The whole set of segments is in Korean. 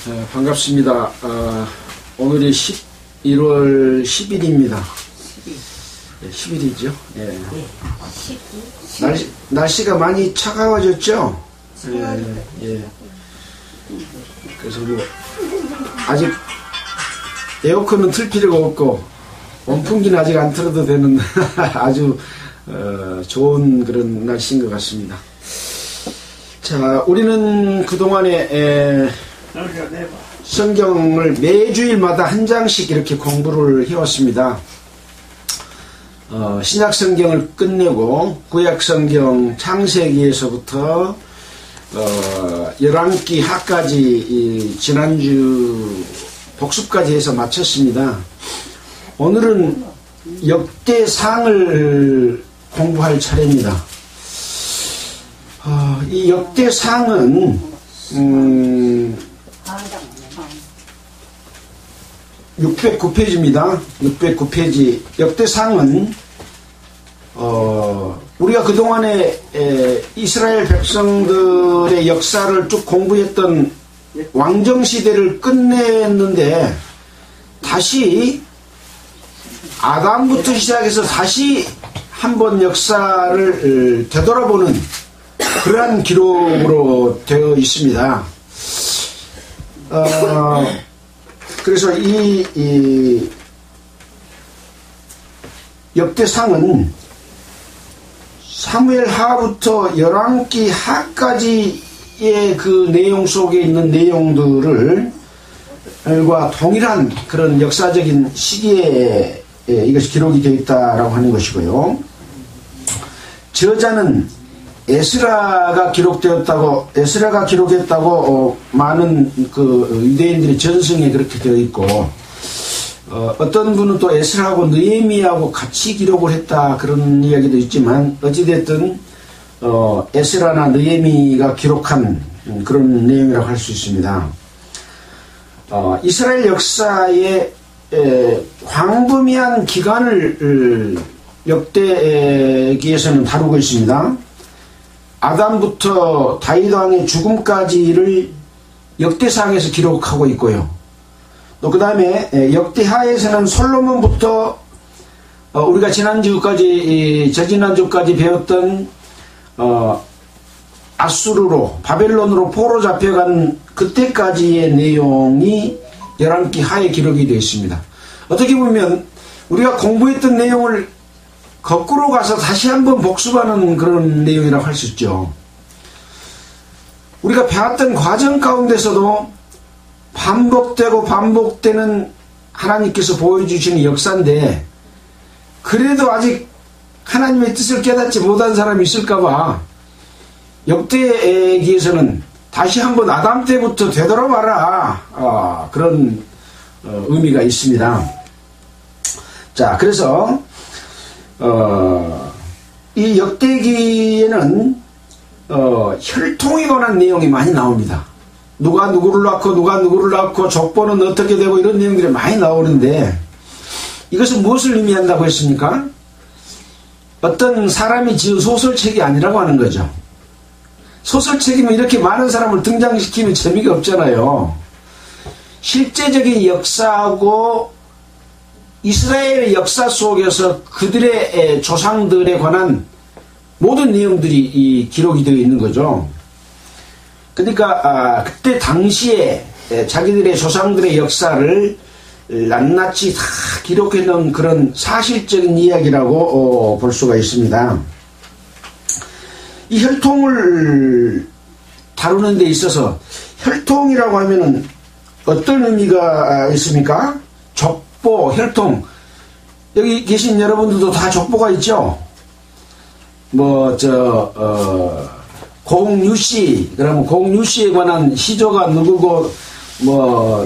반갑습니다. 오늘이 11월 10일입니다. 10일이죠. 예. 날씨가 많이 차가워졌죠? 예. 그래서 뭐, 아직 에어컨은 틀 필요가 없고, 원풍기는 아직 안 틀어도 되는 아주, 좋은 그런 날씨인 것 같습니다. 자, 우리는 그동안에, 성경을 매주일마다 한 장씩 이렇게 공부를 해왔습니다. 신약 성경을 끝내고 구약 성경 창세기에서부터 열왕기 하까지 지난주 복습까지 해서 마쳤습니다. 오늘은 역대상을 공부할 차례입니다. 이 역대상은 609페이지입니다. 609페이지. 역대상은 우리가 그동안에 이스라엘 백성들의 역사를 쭉 공부했던 왕정시대를 끝냈는데 다시 아담부터 시작해서 다시 한번 역사를 되돌아보는 그러한 기록으로 되어 있습니다. 그래서 이 역대상은 사무엘 하부터 열왕기 하까지의 그 내용 속에 있는 내용들과 동일한 그런 역사적인 시기에 이것이 기록이 되어 있다라고 하는 것이고요. 저자는 에스라가 기록했다고 많은 그 유대인들의 전승에 그렇게 되어 있고, 어떤 분은 또 에스라하고 느헤미야하고 같이 기록을 했다 그런 이야기도 있지만, 어찌됐든 에스라나 느헤미가 기록한 그런 내용이라고 할 수 있습니다. 이스라엘 역사의 광범위한 기간을 역대기에서는 다루고 있습니다. 아담부터 다윗 왕의 죽음까지를 역대상에서 기록하고 있고요. 또 그 다음에 역대하에서는 솔로몬부터 우리가 저지난주까지 배웠던 아수르로 바벨론으로 포로 잡혀간 그때까지의 내용이 열왕기 하에 기록이 되어 있습니다. 어떻게 보면 우리가 공부했던 내용을 거꾸로 가서 다시 한번 복습하는 그런 내용이라고 할 수 있죠. 우리가 배웠던 과정 가운데서도 반복되는 하나님께서 보여주시는 역사인데, 그래도 아직 하나님의 뜻을 깨닫지 못한 사람이 있을까봐 역대기에서는 다시 한번 아담 때부터 되돌아봐라, 그런 의미가 있습니다. 자, 그래서 이 역대기에는 혈통에 관한 내용이 많이 나옵니다. 누가 누구를 낳고 족보는 어떻게 되고 이런 내용들이 많이 나오는데, 이것은 무엇을 의미한다고 했습니까? 어떤 사람이 지은 소설책이 아니라고 하는 거죠. 소설책이면 이렇게 많은 사람을 등장시키면 재미가 없잖아요. 실제적인 역사하고 이스라엘의 역사 속에서 그들의 조상들에 관한 모든 내용들이 기록이 되어 있는 거죠. 그러니까 그때 당시에 자기들의 조상들의 역사를 낱낱이 다 기록해 놓은 그런 사실적인 이야기라고 볼 수가 있습니다. 이 혈통을 다루는 데 있어서 혈통이라고 하면은 어떤 의미가 있습니까? 족보, 혈통. 여기 계신 여러분들도 다 족보가 있죠? 공유씨, 그러면 공유씨에 관한 희조가 누구고,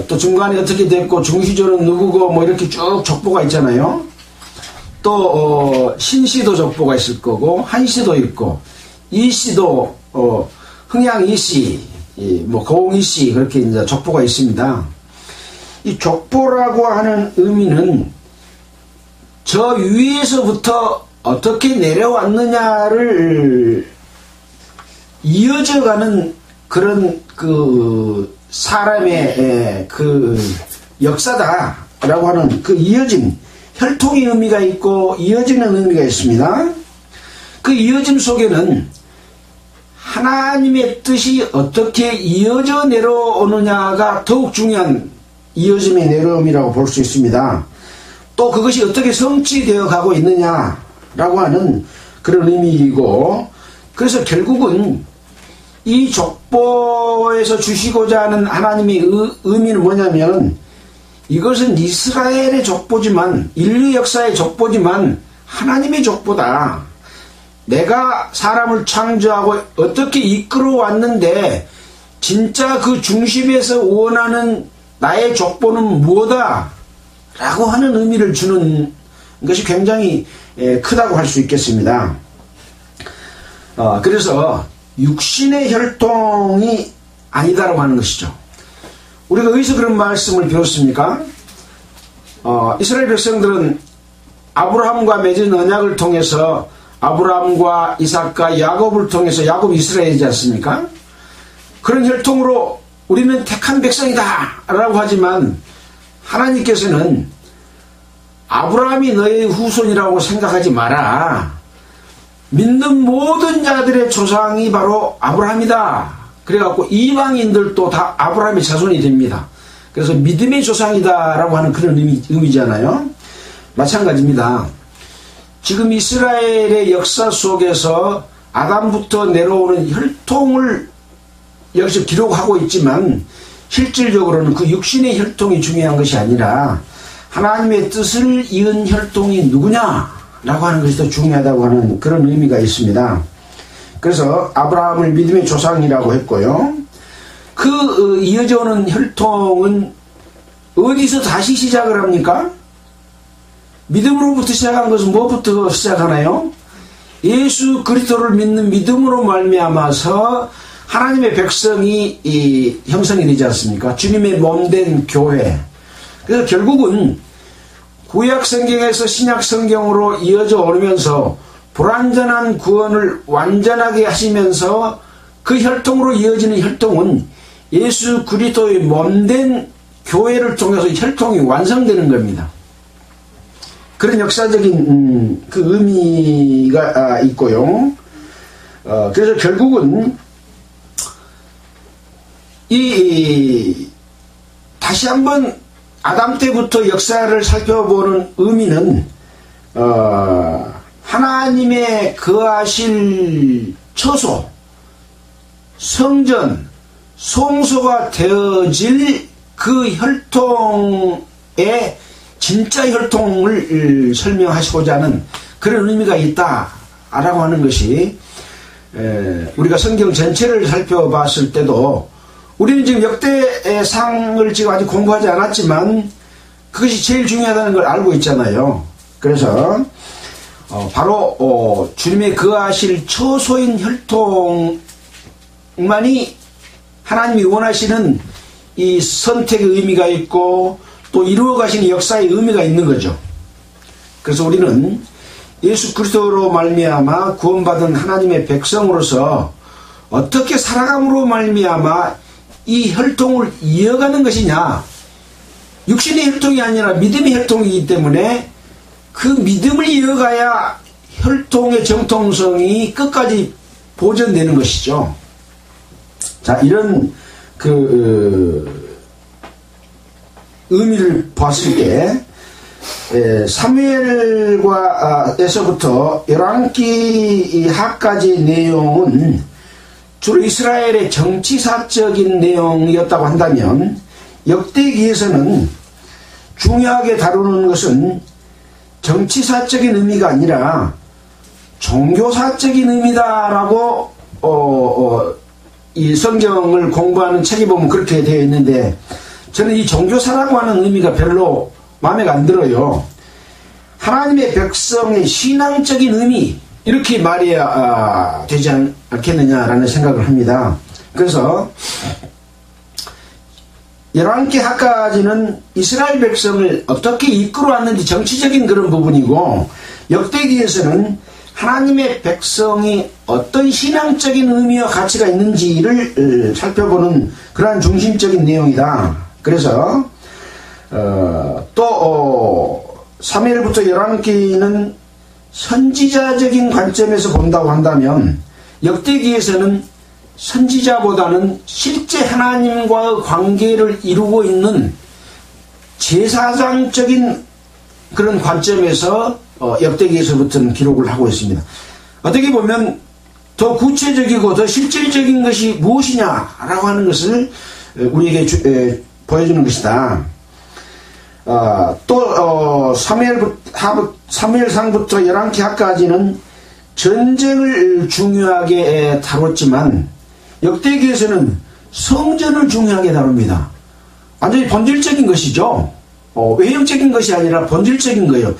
또 중간에 어떻게 됐고, 중희조는 누구고, 이렇게 쭉 족보가 있잖아요. 또, 신씨도 족보가 있을 거고, 한씨도 있고, 이씨도, 흥양 이씨, 고홍이씨, 그렇게 이제 족보가 있습니다. 이 족보라고 하는 의미는 저 위에서부터 어떻게 내려왔느냐를 이어져가는 그런 사람의 그 역사다라고 하는 그 이어짐, 혈통의 의미가 있고 이어지는 의미가 있습니다. 그 이어짐 속에는 하나님의 뜻이 어떻게 이어져 내려오느냐가 더욱 중요한 이어짐의 내려옴이라고 볼 수 있습니다. 또 그것이 어떻게 성취되어 가고 있느냐라고 하는 그런 의미이고, 그래서 결국은 이 족보에서 주시고자 하는 하나님의 의미는 뭐냐면, 이것은 이스라엘의 족보지만, 인류 역사의 족보지만 하나님의 족보다. 내가 사람을 창조하고 어떻게 이끌어 왔는데 진짜 그 중심에서 원하는 나의 족보는 무엇이다 라고 하는 의미를 주는 것이 굉장히 크다고 할 수 있겠습니다. 그래서 육신의 혈통이 아니다라고 하는 것이죠. 우리가 어디서 그런 말씀을 배웠습니까? 이스라엘 백성들은 아브라함과 맺은 언약을 통해서 아브라함과 이삭과 야곱을 통해서 야곱이 이스라엘이지 않습니까? 그런 혈통으로 우리는 택한 백성이다 라고 하지만 하나님께서는 아브라함이 너의 후손이라고 생각하지 마라. 믿는 모든 자들의 조상이 바로 아브라함이다. 그래갖고 이방인들도 다 아브라함의 자손이 됩니다. 그래서 믿음의 조상이다 라고 하는 그런 의미잖아요. 마찬가지입니다. 지금 이스라엘의 역사 속에서 아담부터 내려오는 혈통을 여기서 기록하고 있지만 실질적으로는 그 육신의 혈통이 중요한 것이 아니라 하나님의 뜻을 이은 혈통이 누구냐라고 하는 것이 더 중요하다고 하는 그런 의미가 있습니다. 그래서 아브라함을 믿음의 조상이라고 했고요. 그 이어져 오는 혈통은 어디서 다시 시작을 합니까? 믿음으로부터 시작한 것은 무엇부터 시작하나요? 예수 그리스도를 믿는 믿음으로 말미암아서 하나님의 백성이 형성이 되지 않습니까? 주님의 몸된 교회. 그래서 결국은 구약 성경에서 신약 성경으로 이어져 오르면서 불완전한 구원을 완전하게 하시면서 그 혈통으로 이어지는 혈통은 예수 그리스도의 몸된 교회를 통해서 혈통이 완성되는 겁니다. 그런 역사적인 그 의미가 있고요. 그래서 결국은 다시 한번 아담 때부터 역사를 살펴보는 의미는 하나님의 거하실 처소, 성전, 성소가 되어질 그 혈통의 진짜 혈통을 설명하시고자 하는 그런 의미가 있다라고 하는 것이 우리가 성경 전체를 살펴봤을 때도 우리는 지금 역대상을 지금 아직 공부하지 않았지만 그것이 제일 중요하다는 걸 알고 있잖아요. 그래서 바로 주님의 거하실 처소인 혈통만이 하나님이 원하시는 이 선택의 의미가 있고 또 이루어 가시는 역사의 의미가 있는 거죠. 그래서 우리는 예수 그리스도로 말미암아 구원받은 하나님의 백성으로서 어떻게 살아감으로 말미암아 이 혈통을 이어가는 것이냐, 육신의 혈통이 아니라 믿음의 혈통이기 때문에 그 믿음을 이어가야 혈통의 정통성이 끝까지 보존되는 것이죠. 자, 이런 의미를 봤을 때 사무엘에서부터 열왕기 하까지 내용은 주로 이스라엘의 정치사적인 내용이었다고 한다면 역대기에서는 중요하게 다루는 것은 정치사적인 의미가 아니라 종교사적인 의미다라고 이 성경을 공부하는 책에 보면 그렇게 되어 있는데 저는 이 종교사라고 하는 의미가 별로 마음에 안 들어요. 하나님의 백성의 신앙적인 의미 이렇게 말해야 되지 않겠느냐라는 생각을 합니다. 그래서 열왕기 하까지는 이스라엘 백성을 어떻게 이끌어왔는지 정치적인 그런 부분이고 역대기에서는 하나님의 백성이 어떤 신앙적인 의미와 가치가 있는지를 살펴보는 그러한 중심적인 내용이다. 그래서 또 사무엘부터 열왕기는 선지자적인 관점에서 본다고 한다면 역대기에서는 선지자보다는 실제 하나님과의 관계를 이루고 있는 제사장적인 그런 관점에서 역대기에서부터는 기록을 하고 있습니다. 어떻게 보면 더 구체적이고 더 실질적인 것이 무엇이냐라고 하는 것을 우리에게 보여주는 것이다. 또 사무엘상부터 열왕기하까지는 전쟁을 중요하게 다뤘지만 역대기에서는 성전을 중요하게 다룹니다. 완전히 본질적인 것이죠. 외형적인 것이 아니라 본질적인 거예요.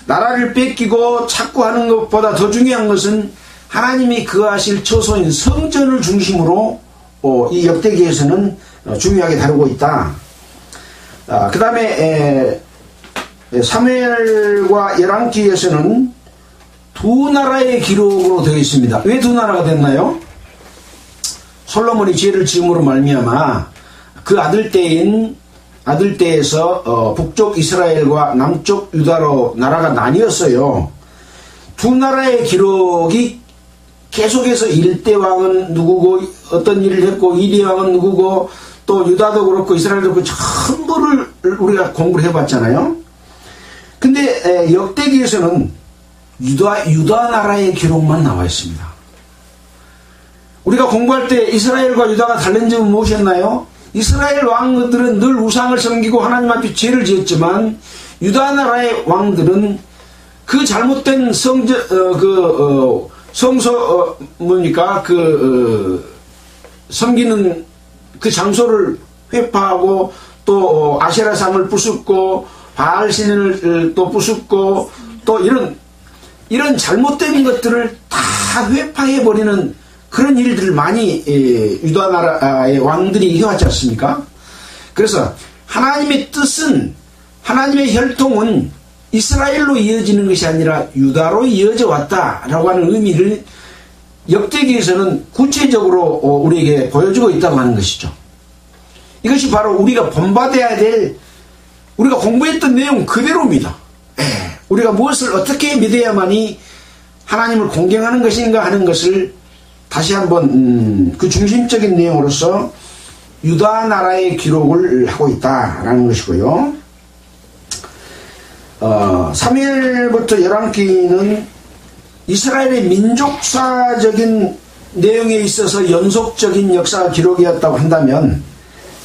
나라를 뺏기고 착구하는 것보다 더 중요한 것은 하나님이 거하실 처소인 성전을 중심으로 이 역대기에서는 중요하게 다루고 있다. 그 다음에 사무엘과 열왕기에서는 두 나라의 기록으로 되어 있습니다. 왜 두 나라가 됐나요? 솔로몬이 죄를 지음으로 말미암아 그 아들때에서 북쪽 이스라엘과 남쪽 유다로 나라가 나뉘었어요. 두 나라의 기록이 계속해서 1대 왕은 누구고 어떤 일을 했고 2대 왕은 누구고 또 유다도 그렇고 이스라엘도 그렇고 전부를 우리가 공부를 해봤잖아요. 근데 역대기에서는 유다 나라의 기록만 나와 있습니다. 우리가 공부할 때 이스라엘과 유다가 다른 점은 무엇이었나요? 이스라엘 왕들은 늘 우상을 섬기고 하나님 앞에 죄를 지었지만 유다 나라의 왕들은 그 잘못된 섬기는 그 장소를 회파하고 또 아세라상을 부숩고 바알신을 또 부숩고 또 이런 잘못된 것들을 다 회파해버리는 그런 일들을 많이 유다 나라의 왕들이 해왔지 않습니까? 그래서 하나님의 뜻은, 하나님의 혈통은 이스라엘로 이어지는 것이 아니라 유다로 이어져 왔다라고 하는 의미를 역대기에서는 구체적으로 우리에게 보여주고 있다고 하는 것이죠. 이것이 바로 우리가 본받아야 될, 우리가 공부했던 내용 그대로입니다. 우리가 무엇을 어떻게 믿어야만이 하나님을 공경하는 것인가 하는 것을 다시 한번 그 중심적인 내용으로서 유다 나라의 기록을 하고 있다라는 것이고요. 사무엘부터 열왕기는 이스라엘의 민족사적인 내용에 있어서 연속적인 역사 기록이었다고 한다면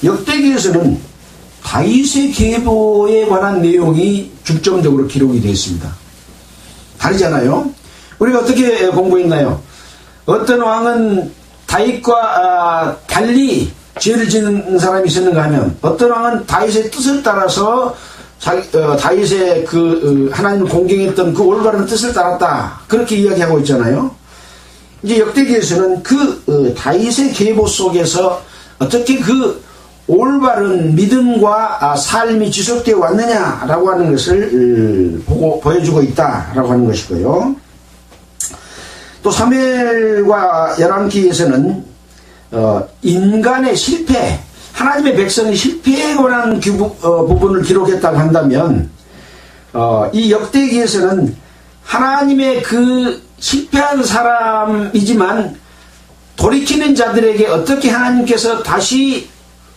역대기에서는 다윗의 계보에 관한 내용이 중점적으로 기록이 되어 있습니다. 다르잖아요. 우리가 어떻게 공부했나요? 어떤 왕은 다윗과 달리 죄를 짓는 사람이 있었는가 하면 어떤 왕은 다윗의 뜻을 따라서 다윗의 하나님을 공경했던 그 올바른 뜻을 따랐다. 그렇게 이야기하고 있잖아요. 이제 역대기에서는 다윗의 계보 속에서 어떻게 그 올바른 믿음과 삶이 지속되어 왔느냐라고 하는 것을 보여주고 있다라고 하는 것이고요. 또 사무엘과 열왕기에서는 인간의 실패, 하나님의 백성의 실패에 관한 부분을 기록했다고 한다면 이 역대기에서는 하나님의 그 실패한 사람이지만 돌이키는 자들에게 어떻게 하나님께서 다시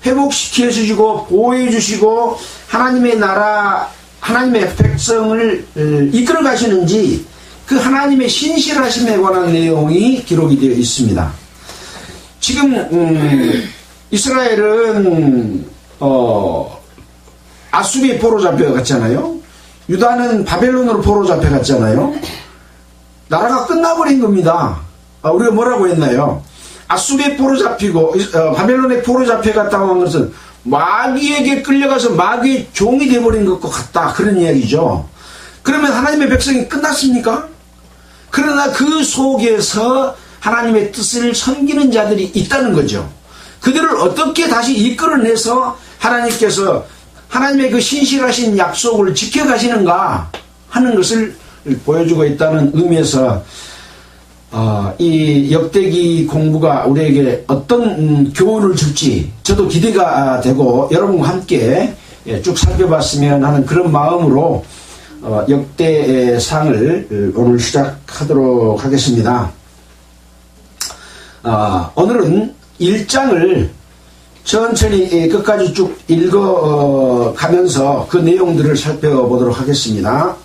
회복시켜 주시고 보호해 주시고 하나님의 나라, 하나님의 백성을 이끌어 가시는지 그 하나님의 신실하심에 관한 내용이 기록이 되어 있습니다. 지금 이스라엘은 아수리의 포로 잡혀갔잖아요. 유다는 바벨론으로 포로 잡혀갔잖아요. 나라가 끝나버린 겁니다. 우리가 뭐라고 했나요? 아수리의 포로 잡히고 바벨론의 포로 잡혀갔다고 한 것은 마귀에게 끌려가서 마귀의 종이 되어버린 것과 같다, 그런 이야기죠. 그러면 하나님의 백성이 끝났습니까? 그러나 그 속에서 하나님의 뜻을 섬기는 자들이 있다는 거죠. 그들을 어떻게 다시 이끌어내서 하나님께서 하나님의 그 신실하신 약속을 지켜가시는가 하는 것을 보여주고 있다는 의미에서 이 역대기 공부가 우리에게 어떤 교훈을 줄지 저도 기대가 되고 여러분과 함께 쭉 살펴봤으면 하는 그런 마음으로 역대상을 오늘 시작하도록 하겠습니다. 오늘은 1장을 천천히 끝까지 쭉 읽어가면서 그 내용들을 살펴보도록 하겠습니다.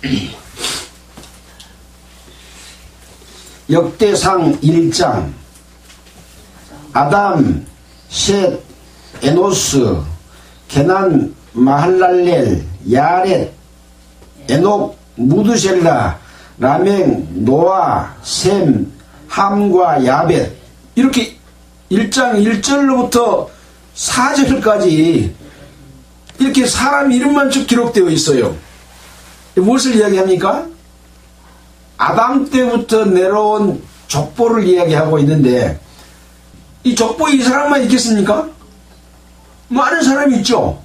역대상 1장. 아담, 셋, 에노스, 게난, 마할랄렐, 야렛, 에녹, 무드셀라, 라멕, 노아, 셈, 함과 야벳. 이렇게 1장 1절로부터 4절까지 이렇게 사람 이름만 쭉 기록되어 있어요. 무엇을 이야기합니까? 아담 때부터 내려온 족보를 이야기하고 있는데 이 족보에 이 사람만 있겠습니까? 많은 사람이 있죠.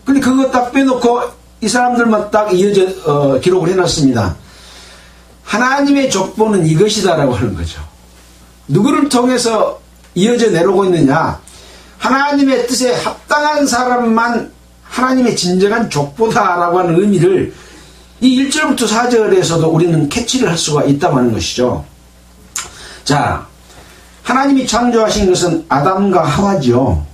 근데 그거 딱 빼놓고 이 사람들만 딱 이어져 기록을 해놨습니다. 하나님의 족보는 이것이다라고 하는 거죠. 누구를 통해서 이어져 내려오고 있느냐? 하나님의 뜻에 합당한 사람만 하나님의 진정한 족보다라고 하는 의미를 이 1절부터 4절에서도 우리는 캐치를 할 수가 있다고 하는 것이죠. 자, 하나님이 창조하신 것은 아담과 하와죠.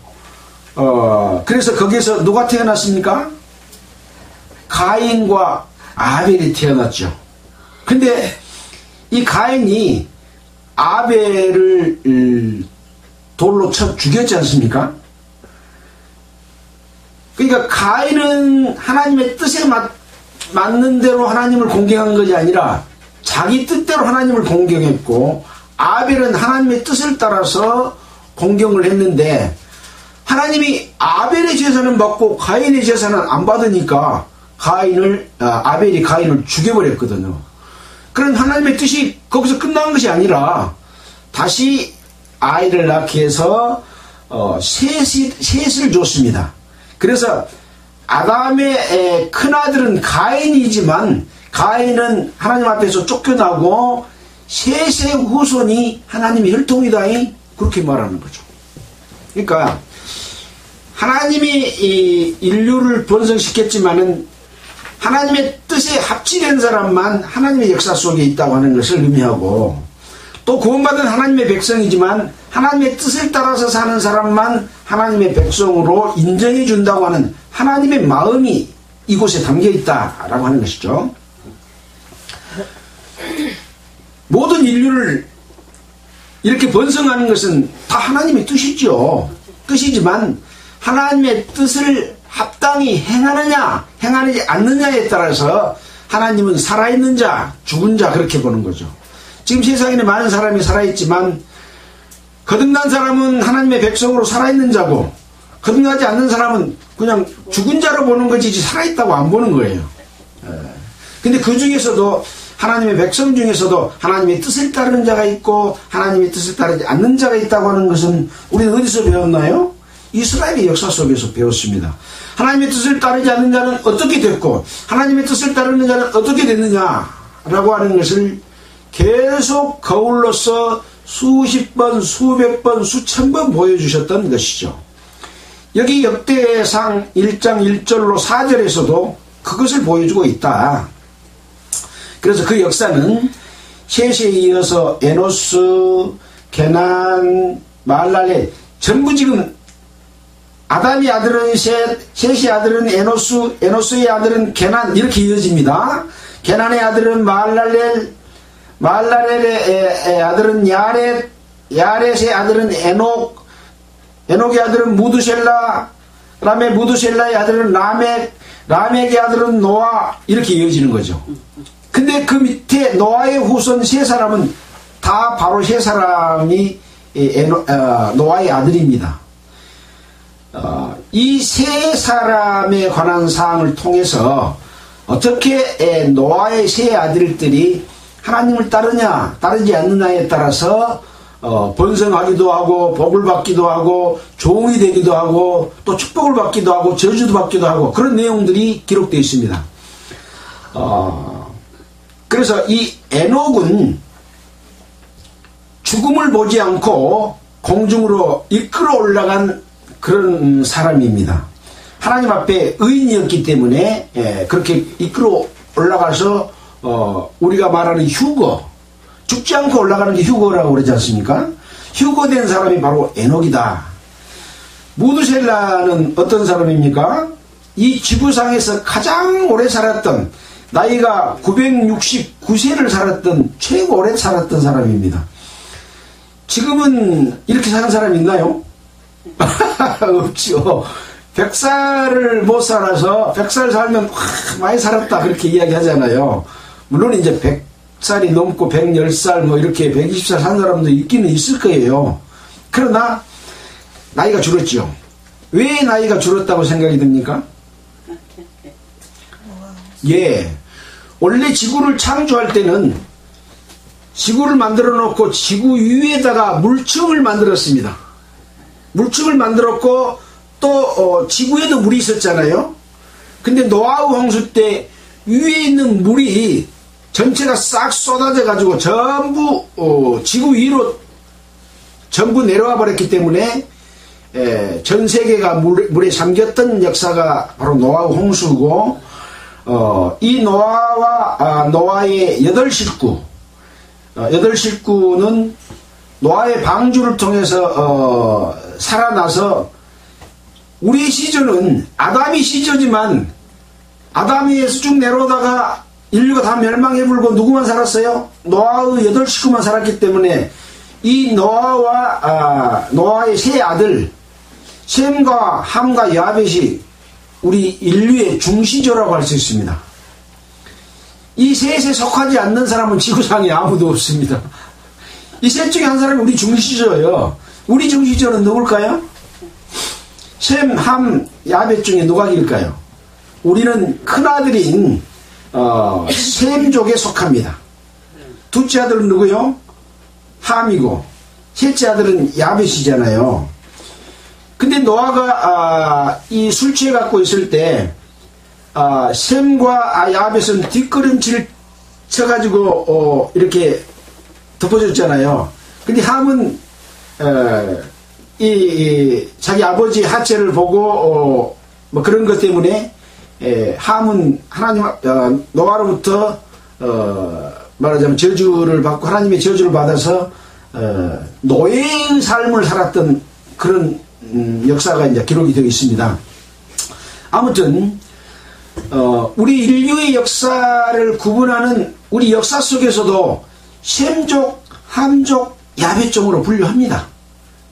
그래서 거기에서 누가 태어났습니까? 가인과 아벨이 태어났죠. 근데 이 가인이 아벨을 돌로 쳐 죽였지 않습니까? 그러니까 가인은 하나님의 뜻에 맞는 대로 하나님을 공경한 것이 아니라 자기 뜻대로 하나님을 공경했고, 아벨은 하나님의 뜻을 따라서 공경을 했는데 하나님이 아벨의 제사는 받고 가인의 제사는 안 받으니까 아벨이 가인을 죽여버렸거든요. 그럼 하나님의 뜻이 거기서 끝난 것이 아니라 다시 아이를 낳게 해서 셋을 줬습니다. 그래서 아담의 큰아들은 가인이지만 가인은 하나님 앞에서 쫓겨나고 셋의 후손이 하나님의 혈통이다, 그렇게 말하는 거죠. 그러니까 하나님이 이 인류를 번성시켰지만은 하나님의 뜻에 합치된 사람만 하나님의 역사 속에 있다고 하는 것을 의미하고, 또 구원받은 하나님의 백성이지만 하나님의 뜻을 따라서 사는 사람만 하나님의 백성으로 인정해 준다고 하는 하나님의 마음이 이곳에 담겨 있다라고 하는 것이죠. 모든 인류를 이렇게 번성하는 것은 다 하나님의 뜻이죠. 뜻이지만 하나님의 뜻을 합당히 행하느냐 행하지 않느냐에 따라서 하나님은 살아있는 자, 죽은 자 그렇게 보는 거죠. 지금 세상에는 많은 사람이 살아있지만 거듭난 사람은 하나님의 백성으로 살아있는 자고, 거듭나지 않는 사람은 그냥 죽은 자로 보는 거지 살아있다고 안 보는 거예요. 근데 그 중에서도 하나님의 백성 중에서도 하나님의 뜻을 따르는 자가 있고 하나님의 뜻을 따르지 않는 자가 있다고 하는 것은 우리는 어디서 배웠나요? 이스라엘의 역사 속에서 배웠습니다. 하나님의 뜻을 따르지 않는 자는 어떻게 됐고 하나님의 뜻을 따르는 자는 어떻게 됐느냐라고 하는 것을 계속 거울로서 수십 번, 수백 번, 수천 번 보여주셨던 것이죠. 여기 역대상 1장 1절로 4절에서도 그것을 보여주고 있다. 그래서 그 역사는 셋에 이어서 에노스, 게난, 마할랄렐, 전부 지금 아담의 아들은 셋, 셋의 아들은 에노스, 에노스의 아들은 게난, 이렇게 이어집니다. 게난의 아들은 마할랄렐, 마할랄렐의 아들은 야렛, 야렛의 아들은 에녹, 에녹의 아들은 무드셀라, 그 다음에 무드셀라의 아들은 라멕, 라멕의 아들은 노아, 이렇게 이어지는 거죠. 근데 그 밑에 노아의 후손 세 사람은 다 바로 세 사람이 노아의 아들입니다. 이 세 사람에 관한 사항을 통해서 어떻게 노아의 세 아들들이 하나님을 따르냐 따르지 않느냐에 따라서 번성하기도 하고 복을 받기도 하고 종이 되기도 하고 또 축복을 받기도 하고 저주도 받기도 하고 그런 내용들이 기록되어 있습니다. 그래서 이 에녹은 죽음을 보지 않고 공중으로 이끌어 올라간 그런 사람입니다. 하나님 앞에 의인이었기 때문에 그렇게 이끌어 올라가서 우리가 말하는 휴거, 죽지 않고 올라가는 게 휴거라고 그러지 않습니까? 휴거된 사람이 바로 에녹이다. 무드셀라는 어떤 사람입니까? 이 지구상에서 가장 오래 살았던, 나이가 969세를 살았던, 최고 오래 살았던 사람입니다. 지금은 이렇게 사는 사람이 있나요? 없죠. 100살을 못 살아서 100살 살면 많이 살았다 그렇게 이야기하잖아요. 물론 이제 100살이 넘고 110살 뭐 이렇게 120살 산 사람도 있기는 있을 거예요. 그러나 나이가 줄었죠. 왜 나이가 줄었다고 생각이 듭니까? 예, 원래 지구를 창조할 때는 지구를 만들어 놓고 지구 위에다가 물층을 만들었습니다. 물층을 만들었고 또 지구에도 물이 있었잖아요. 근데 노아우 홍수 때 위에 있는 물이 전체가 싹 쏟아져 가지고 전부 지구 위로 전부 내려와 버렸기 때문에 전 세계가 물에 잠겼던 역사가 바로 노아우 홍수고, 이 노아와 노아의 8식구는 노아의 방주를 통해서 살아나서, 우리 시조는 아담이 시조지만 아담에서 쭉 내려오다가 인류가 다 멸망해불고 누구만 살았어요? 노아의 8식구만 살았기 때문에 이 노아와 노아의 세 아들 셈과 함과 야벳이 우리 인류의 중시조라고 할 수 있습니다. 이 셋에 속하지 않는 사람은 지구상에 아무도 없습니다. 이 셋 중에 한 사람이 우리 중시조예요. 우리 중시조는 누굴까요? 셈, 함, 야벳 중에 누가 길까요? 우리는 큰아들인 셈족에 속합니다. 둘째 아들은 누구요? 함이고 셋째 아들은 야벳이잖아요. 근데 노아가 이 술 취해 갖고 있을 때 셈과 야벳은 뒷걸음질 쳐가지고 이렇게 덮어줬잖아요. 근데 함은 자기 아버지 하체를 보고 뭐 그런 것 때문에 함은 하나님 노아로부터 말하자면 저주를 받고 하나님의 저주를 받아서 노예의 삶을 살았던 그런 역사가 이제 기록이 되어 있습니다. 아무튼 우리 인류의 역사를 구분하는 우리 역사 속에서도 셈족, 함족, 야벳족으로 분류합니다.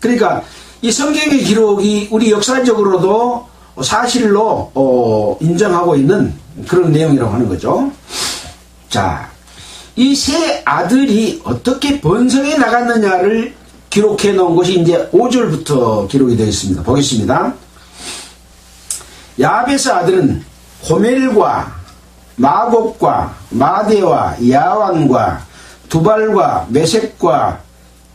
그러니까 이 성경의 기록이 우리 역사적으로도 사실로 인정하고 있는 그런 내용이라고 하는 거죠. 자, 이 세 아들이 어떻게 번성해 나갔느냐를 기록해 놓은 것이 이제 5절부터 기록이 되어 있습니다. 보겠습니다. 야벳의 아들은 호멜과 마곡과 마대와 야완과 두발과 메섹과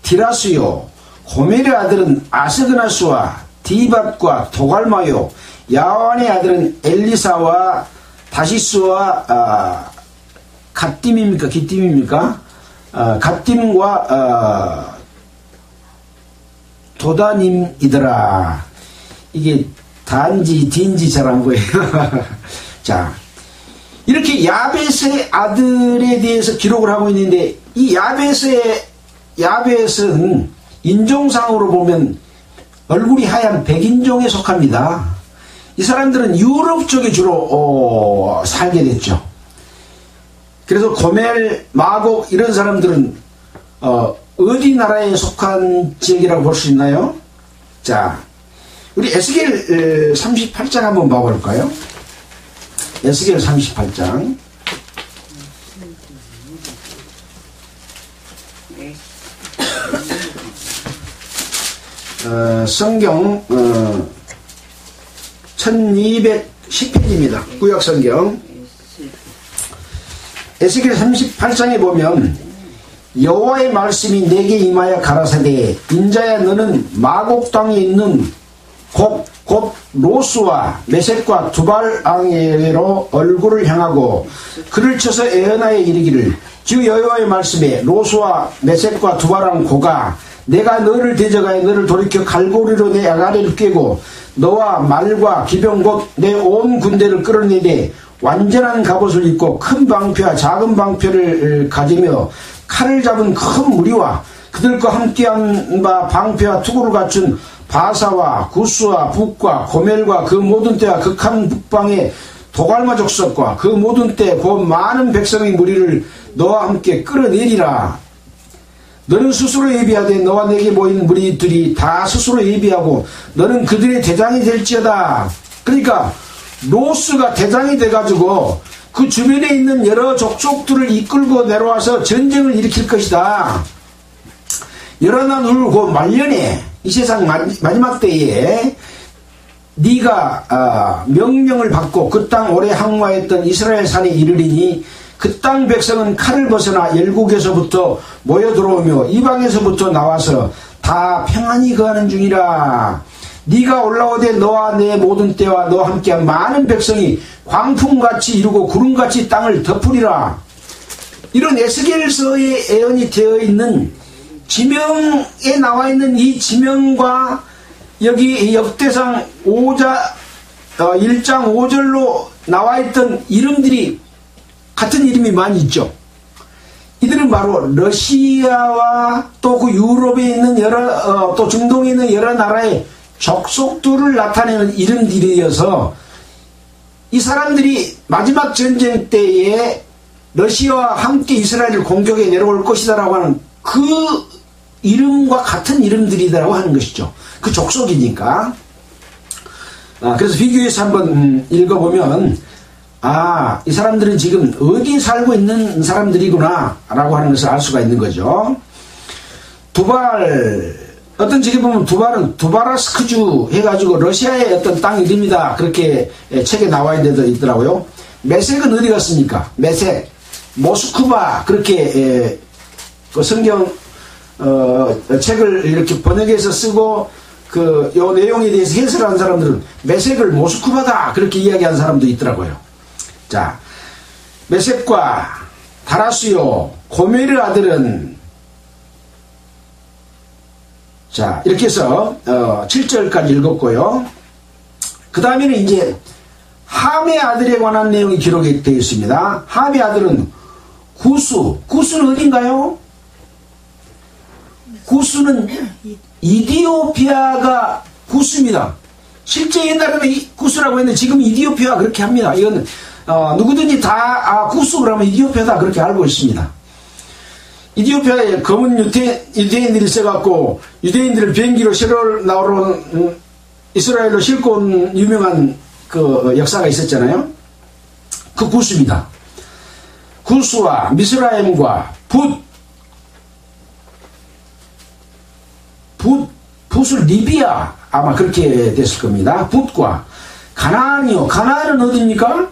디라스요. 호멜의 아들은 아스그나스와 디밧과 도갈마요. 야완의 아들은 엘리사와 다시스와 갓딤입니까? 기띔입니까? 갓딤과 도다님이더라. 이게 단지 딘지 잘 안 보여요. 자, 이렇게 야벳의 아들에 대해서 기록을 하고 있는데, 이 야벳은 인종상으로 보면 얼굴이 하얀 백인종에 속합니다. 이 사람들은 유럽 쪽에 주로 살게 됐죠. 그래서 고멜, 마곡 이런 사람들은 어디 나라에 속한 지역이라고 볼 수 있나요? 자, 우리 에스겔 38장 한번 봐볼까요? 에스겔 38장. 성경 1210페이지입니다. 구약성경. 에스겔 38장에 보면 여호와의 말씀이 내게 임하여 가라사대 인자야 너는 마곡 땅에 있는 곧 로스와 메섹과 두발 왕에게로 얼굴을 향하고 그를 쳐서 에어나에 이르기를 주 여호와의 말씀에 로스와 메섹과 두발 왕 고가 내가 너를 대적하여 너를 돌이켜 갈고리로 내 아가리를 꿰고 너와 말과 기병 곧 내 온 군대를 끌어내되 완전한 갑옷을 입고 큰 방패와 작은 방패를 가지며 칼을 잡은 큰 무리와 그들과 함께한 바 방패와 투구를 갖춘 바사와 구스와 북과 고멜과 그 모든 때와 극한 북방의 도갈마 족속과 그 모든 때 그 많은 백성의 무리를 너와 함께 끌어내리라. 너는 스스로 예비하되 너와 내게 모인 무리들이 다 스스로 예비하고 너는 그들의 대장이 될지어다. 그러니까 로스가 대장이 돼가지고 그 주변에 있는 여러 족속들을 이끌고 내려와서 전쟁을 일으킬 것이다. 열어난 울고 말년에 이 세상 마지막 때에 네가 명령을 받고 그 땅 오래 항마했던 이스라엘 산에 이르리니 그 땅 백성은 칼을 벗어나 열국에서부터 모여 들어오며 이방에서부터 나와서 다 평안히 거하는 중이라. 네가 올라오되 너와 내 모든 때와 너와 함께한 많은 백성이 광풍같이 이루고 구름같이 땅을 덮으리라. 이런 에스겔서의 예언이 되어 있는 지명에 나와 있는 이 지명과 여기 역대상 1장 5절로 나와 있던 이름들이 같은 이름이 많이 있죠. 이들은 바로 러시아와 또 그 유럽에 있는 또 중동에 있는 여러 나라의 족속들을 나타내는 이름들이어서 이 사람들이 마지막 전쟁 때에 러시아와 함께 이스라엘을 공격해 내려올 것이다라고 하는 그 이름과 같은 이름들이다라고 하는 것이죠. 그 족속이니까. 그래서 비교해서 한번 읽어보면 이 사람들은 지금 어디에 살고 있는 사람들이구나 라고 하는 것을 알 수가 있는 거죠. 두발, 어떤 책에 보면 두발은 두바라스크주 해가지고 러시아의 어떤 땅 이름이다 그렇게 책에 나와 있는 데도 있더라고요. 메섹은 어디 갔습니까? 메섹, 모스크바 그렇게 그 성경 책을 이렇게 번역해서 쓰고 요 내용에 대해서 해설하는 사람들은 메섹을 모스크바다 그렇게 이야기하는 사람도 있더라고요. 자, 메섹과 다라스요 고멜의 아들은 자 이렇게 해서 7절까지 읽었고요. 그 다음에는 이제 함의 아들에 관한 내용이 기록이 되어 있습니다. 함의 아들은 구스는 어딘가요? 구스는 이디오피아가 구스입니다. 실제 옛날에는 구스라고 했는데 지금 이디오피아 그렇게 합니다. 이건 누구든지 다 구스 그러면 이디오피아다 그렇게 알고 있습니다. 이디오피아에 검은 유대인들이 있어갖고 유대인들을 비행기로 실어 나오러 이스라엘로 싣고 온 유명한 그 역사가 있었잖아요. 그 구스입니다. 구스와 미스라임과 붓을 리비아 아마 그렇게 됐을 겁니다. 붓과 가나안이요. 가나안은 어디입니까?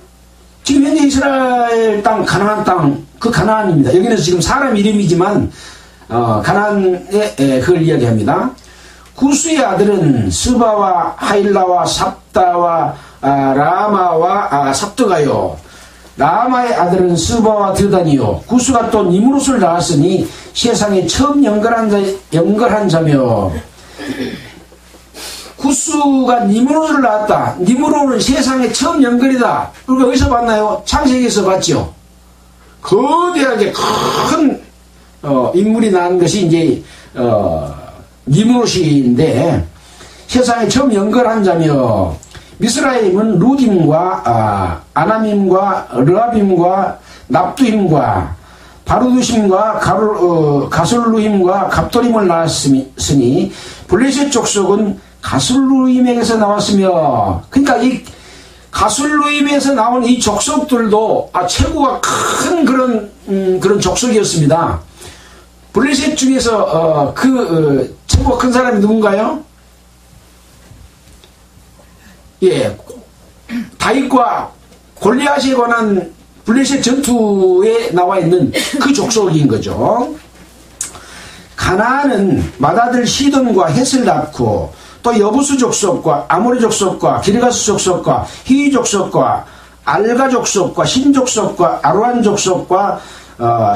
지금 현재 이스라엘 땅 가나안 땅 그 가나안입니다. 여기는 지금 사람 이름이지만 가나안에 그걸 이야기합니다. 구스의 아들은 스바와 하일라와 삽다와 라마와 삽드가요. 라마의 아들은 스바와 드단이요. 구스가 또 니므롯을 낳았으니 세상에 처음 연결한 자며. 구스가 니므롯을 낳았다. 니므롯은 세상에 처음 연결이다. 우리가 어디서 봤나요? 창세기에서 봤죠. 거대하게 큰 인물이 낳은 것이 이제 니므롯인데 세상에 처음 연결한 자며. 미스라임은 루딤과 아나밈과 르아빔과 납두힘과 바루두심과 가술루힘과 갑도림을 낳았으니 블레셋 족속은 가술루힘에게서 나왔으며. 그러니까 이 가술루힘에서 나온 이 족속들도 최고가 큰 그런 족속이었습니다. 블레셋 중에서 최고가 큰 사람이 누군가요? 예, 다윗과 골리앗에 관한 블레셋 전투에 나와 있는 그 족속인 거죠. 가나안은 맏아들 시돈과 헷을 낳고 또 여부수 족속과 아모리 족속과 기르가스 족속과 히위 족속과 알가 족속과 신 족속과 아루안 족속과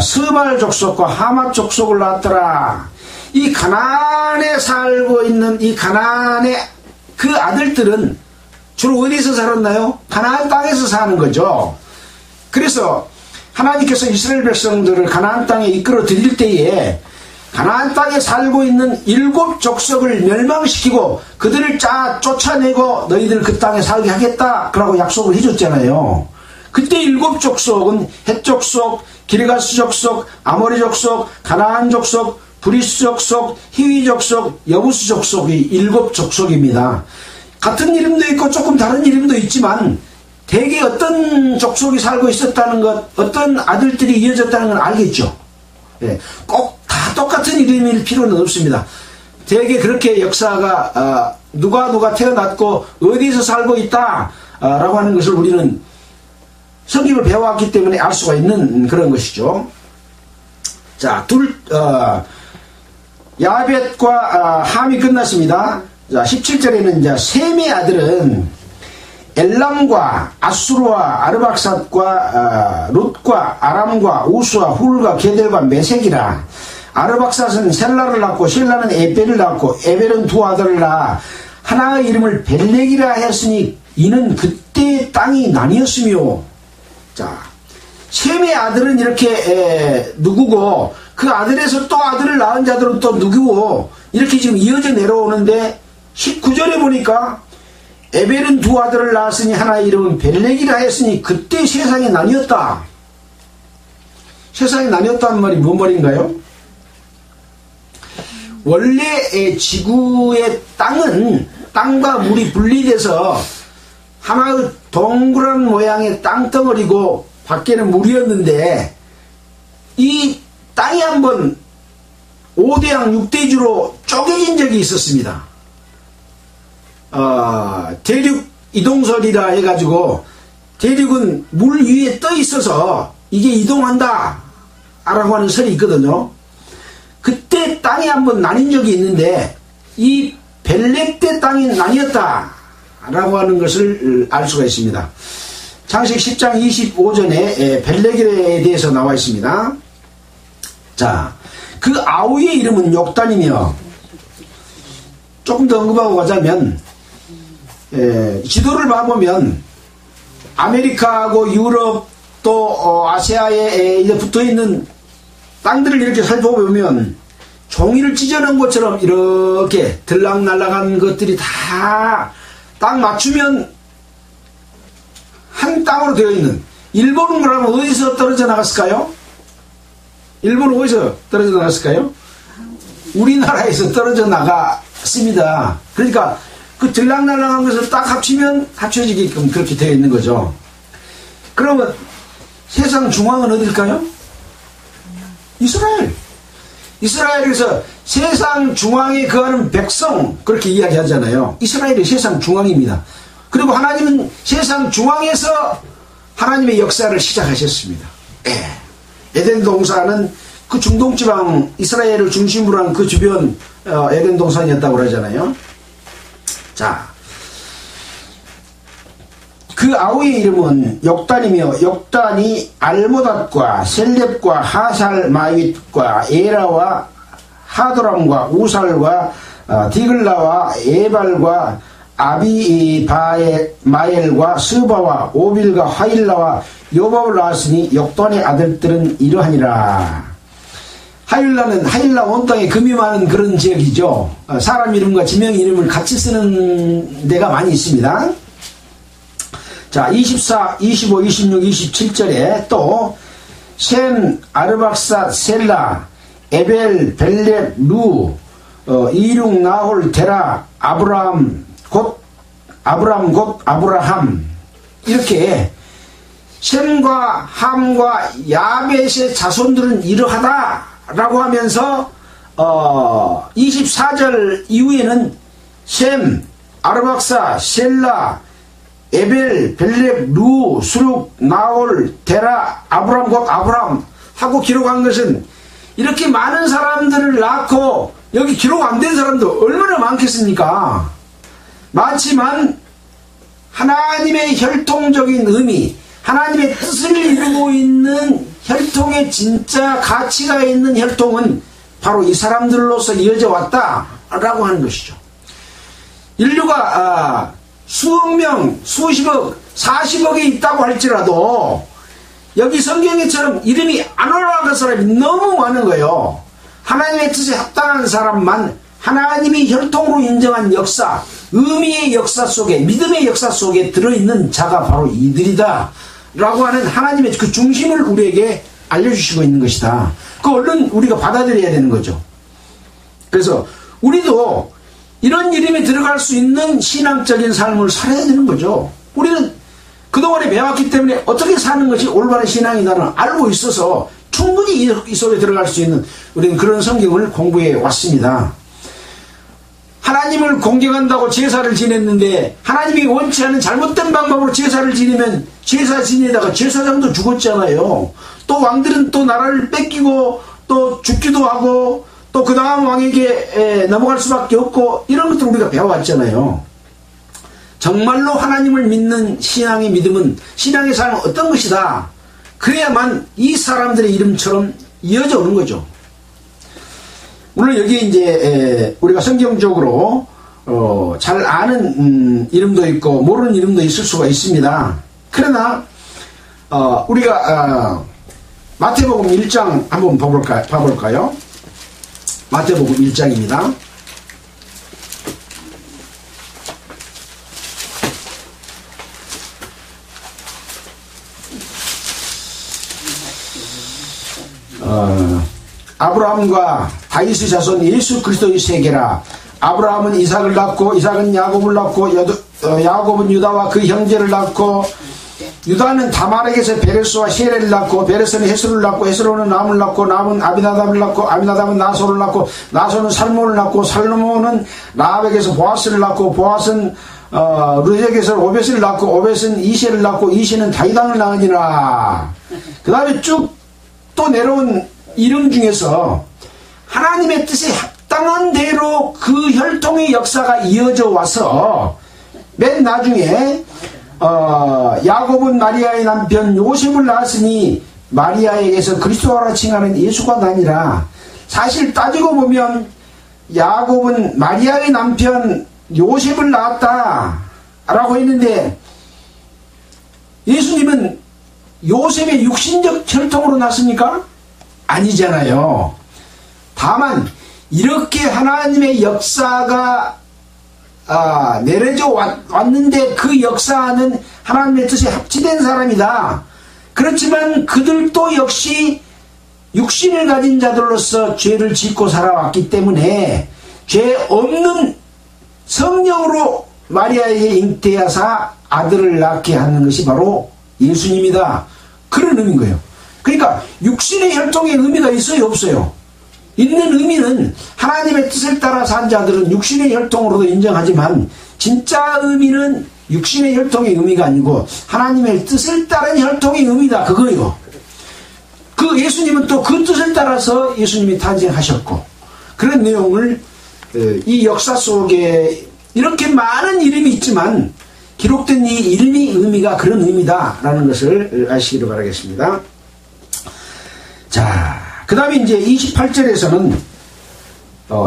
스발 족속과 하맛 족속을 낳았더라. 이 가나안에 살고 있는 이 가나안의 그 아들들은 주로 어디서 살았나요? 가나안 땅에서 사는 거죠. 그래서 하나님께서 이스라엘 백성들을 가나안 땅에 이끌어 들일 때에 가나안 땅에 살고 있는 7 족속을 멸망시키고 그들을 쫓아내고 너희들 그 땅에 살게 하겠다 라고 약속을 해줬잖아요. 그때 7 족속은 헷 족속, 기르가스 족속, 아모리 족속, 가나안 족속, 브리스 족속, 히위 족속, 여부스 족속이 7 족속입니다. 같은 이름도 있고 조금 다른 이름도 있지만 대개 어떤 족속이 살고 있었다는 것, 어떤 아들들이 이어졌다는 걸 알겠죠. 예, 꼭 다 똑같은 이름일 필요는 없습니다. 대개 그렇게 역사가 누가 태어났고 어디서 살고 있다 라고 하는 것을 우리는 성경을 배워왔기 때문에 알 수가 있는 그런 것이죠. 자, 야벳과 함이 끝났습니다. 자, 17절에는 이제 셈의 아들은 엘람과 아수르와 아르박삿과 룻과 아람과 우수와 훌과 게델과 메색이라. 아르박삿은 셀라를 낳고 셀라는 에벨을 낳고 에벨은 2 아들을 낳아 하나의 이름을 벨렉이라 했으니 이는 그때 땅이 나뉘었으며. 자, 셈의 아들은 이렇게 누구고 그 아들에서 또 아들을 낳은 자들은 또 누구고 이렇게 지금 이어져 내려오는데 19절에 보니까 에벨은 2 아들을 낳았으니 하나의 이름은 벨렉이라 했으니 그때 세상이 나뉘었다. 세상이 나뉘었다는 말이 뭔 말인가요? 원래 지구의 땅과 물이 분리돼서 하나의 동그란 모양의 땅덩어리고 밖에는 물이었는데 이 땅이 한번 5대양 6대주로 쪼개진 적이 있었습니다. 대륙 이동설이라 해가지고 대륙은 물 위에 떠 있어서 이게 이동한다 라고 하는 설이 있거든요. 그때 땅이 한번 나뉜 적이 있는데 이 벨렉 때 땅이 나뉘었다 라고 하는 것을 알 수가 있습니다. 창세기 10장 25절에 벨렉에 대해서 나와 있습니다. 자, 그 아우의 이름은 욕단이며 조금 더 언급하고 가자면 지도를 봐보면 아메리카하고 유럽 또 아시아에 붙어있는 땅들을 이렇게 살펴보면 종이를 찢어놓은 것처럼 이렇게 들락날락한 것들이 다 딱 맞추면 한 땅으로 되어 있는. 일본은 그러면 어디서 떨어져 나갔을까요? 일본은 어디서 떨어져 나갔을까요? 우리나라에서 떨어져 나갔습니다. 그러니까 그 들락날락한 것을 딱 합쳐지게끔 그렇게 되어 있는 거죠. 그러면 세상 중앙은 어딜까요? 이스라엘. 이스라엘에서 세상 중앙에 거하는 백성 그렇게 이야기하잖아요. 이스라엘이 세상 중앙입니다. 그리고 하나님은 세상 중앙에서 하나님의 역사를 시작하셨습니다. 에덴 동산은 그 중동지방 이스라엘을 중심으로 한 그 주변 에덴 동산이었다고 그러잖아요. 자, 그 아우의 이름은 욕단이며 욕단이 알모닷과 셀렙과 하살마윗과 에라와 하도람과 우살과 디글라와 에발과 아비마엘과 스바와 오빌과 하일라와 요밥을 낳았으니 욕단의 아들들은 이러하니라. 하일라 온 땅에 금이 많은 그런 지역이죠. 사람 이름과 지명 이름을 같이 쓰는 데가 많이 있습니다. 자, 24, 25, 26, 27절에 또 셈, 아르박삿, 셀라, 에벨, 벨렉, 루, 이륙, 나홀, 데라, 아브라함 곧 아브라함 이렇게 셈과 함과 야벳의 자손들은 이러하다 라고 하면서 24절 이후에는 셈, 아르박삿, 셀라, 에벨, 벨렉, 루, 수룩, 나홀, 데라, 아브람 곧 아브람 하고 기록한 것은 이렇게 많은 사람들을 낳고 여기 기록 안 된 사람도 얼마나 많겠습니까? 많지만 하나님의 혈통적인 의미, 하나님의 뜻을 이루고 있는 혈통의 진짜 가치가 있는 혈통은 바로 이 사람들로서 이어져 왔다라고 하는 것이죠. 인류가 수억 명, 수십억, 40억이 있다고 할지라도 여기 성경에처럼 이름이 안 올라간 사람이 너무 많은 거예요. 하나님의 뜻에 합당한 사람만 하나님이 혈통으로 인정한 역사, 의미의 역사 속에, 믿음의 역사 속에 들어있는 자가 바로 이들이다 라고 하는 하나님의 그 중심을 우리에게 알려주시고 있는 것이다. 그 얼른 우리가 받아들여야 되는 거죠. 그래서 우리도 이런 이름에 들어갈 수 있는 신앙적인 삶을 살아야 되는 거죠. 우리는 그동안에 배웠기 때문에 어떻게 사는 것이 올바른 신앙이다는 알고 있어서 충분히 이 속에 들어갈 수 있는 우리는 그런 성경을 공부해 왔습니다. 하나님을 공경한다고 제사를 지냈는데 하나님이 원치 않은 잘못된 방법으로 제사를 지내면 제사 지내다가 제사장도 죽었잖아요. 또 왕들은 또 나라를 뺏기고 또 죽기도 하고 또 그 다음 왕에게 넘어갈 수밖에 없고 이런 것들 우리가 배워왔잖아요. 정말로 하나님을 믿는 신앙의 믿음은, 신앙의 삶은 어떤 것이다. 그래야만 이 사람들의 이름처럼 이어져 오는 거죠. 물론 여기에 이제 우리가 성경적으로 잘 아는 이름도 있고 모르는 이름도 있을 수가 있습니다. 그러나 우리가 마태복음 1장 한번 봐볼까요? 마태복음 1장입니다. 아브라함과 다윗의 자손 예수 그리스도의 세계라. 아브라함은 이삭을 낳고 이삭은 야곱을 낳고 야곱은 유다와 그 형제를 낳고 유다는 다말에게서 베레스와 셰레를 낳고 베레스는 헤스를 낳고 헤스로는 남을 낳고 남은 아비나답을 낳고 아비나답은 나소를 낳고 나소는 살몬을 낳고 살몬은 라합에게서 보아스를 낳고 보아스는 루덱에서 오벳을 낳고 오벳은 이세를 낳고 이세는 다이당을 낳으니라. 그 다음에 쭉 또 내려온 이름 중에서 하나님의 뜻에 합당한 대로 그 혈통의 역사가 이어져 와서 맨 나중에 야곱은 마리아의 남편 요셉을 낳았으니 마리아에게서 그리스도라 칭하는 예수가 나니라. 사실 따지고 보면 야곱은 마리아의 남편 요셉을 낳았다 라고 했는데 예수님은 요셉의 육신적 혈통으로 났습니까? 아니잖아요. 다만 이렇게 하나님의 역사가 내려져 왔는데 그 역사는 하나님의 뜻에 합치된 사람이다. 그렇지만 그들도 역시 육신을 가진 자들로서 죄를 짓고 살아왔기 때문에 죄 없는 성령으로 마리아에게 잉태하사 아들을 낳게 하는 것이 바로 예수님이다. 그런 의미인 거예요. 그러니까 육신의 혈통의 의미가 있어요, 없어요? 있는 의미는 하나님의 뜻을 따라 산 자들은 육신의 혈통으로도 인정하지만 진짜 의미는 육신의 혈통의 의미가 아니고 하나님의 뜻을 따른 혈통의 의미다, 그거예요. 그 예수님은 또 그 뜻을 따라서 예수님이 탄생하셨고 그런 내용을 이 역사 속에 이렇게 많은 이름이 있지만 기록된 이 이름의 의미가 그런 의미다라는 것을 아시기를 바라겠습니다. 자, 그 다음에 이제 28절에서는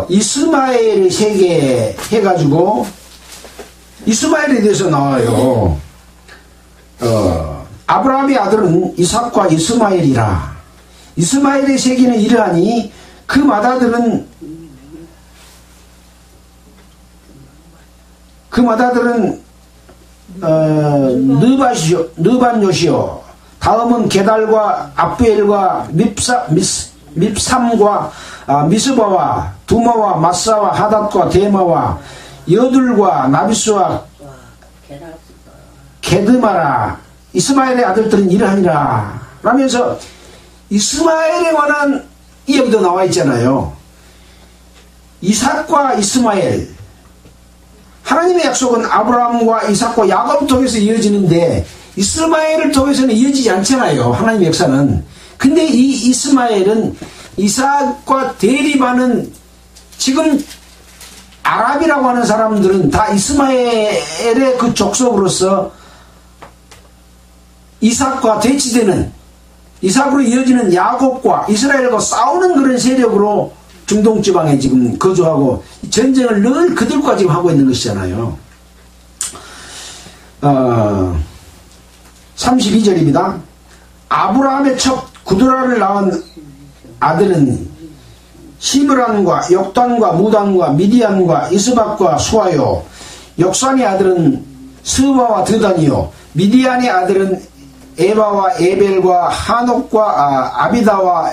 이스마엘 세계 해가지고 이스마엘에 대해서 나와요. 아브라함의 아들은 이삭과 이스마엘이라. 이스마엘의 세계는 이러하니 그 맏아들은 느반요시요. 다음은 게달과 압부엘과 밉삼과 미스바와 두마와 마사와 하닷과 데마와 여둘과 나비스와 게드마라. 이스마엘의 아들들은 이러하니라 라면서 이스마엘에 관한 이야기도 나와 있잖아요. 이삭과 이스마엘, 하나님의 약속은 아브라함과 이삭과 야곱을 통해서 이어지는데 이스마엘을 통해서는 이어지지 않잖아요, 하나님의 역사는. 근데 이 이스마엘은 이삭과 대립하는 지금 아랍이라고 하는 사람들은 다 이스마엘의 그 족속으로서 이삭과 대치되는, 이삭으로 이어지는 야곱과 이스라엘과 싸우는 그런 세력으로 중동 지방에 지금 거주하고 전쟁을 늘 그들과 지금 하고 있는 것이잖아요. 32절입니다. 아브라함의 첫 구두라를 낳은 아들은 시므란과 역단과 무단과 미디안과 이스박과 수아요. 역산의 아들은 스바와 드단이요. 미디안의 아들은 에바와 에벨과 하녹과 아비다와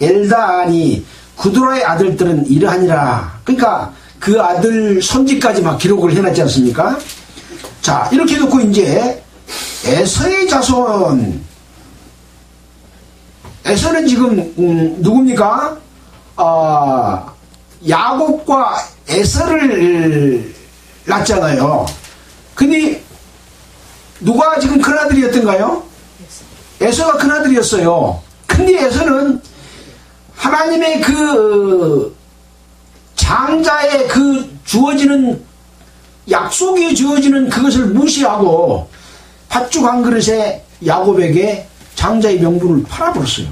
엘다아니. 구두라의 아들들은 이러하니라. 그러니까 그 아들 손지까지 막 기록을 해놨지 않습니까? 자, 이렇게 놓고 이제 에서의 자손. 에서는 지금 누굽니까? 야곱과 에서를 낳잖아요. 근데 누가 지금 큰아들이었던가요? 에서가 큰아들이었어요. 근데 에서는 하나님의 그 장자의 그 주어지는, 약속이 주어지는 그것을 무시하고 팥죽 한 그릇에 야곱에게 장자의 명분을 팔아버렸어요.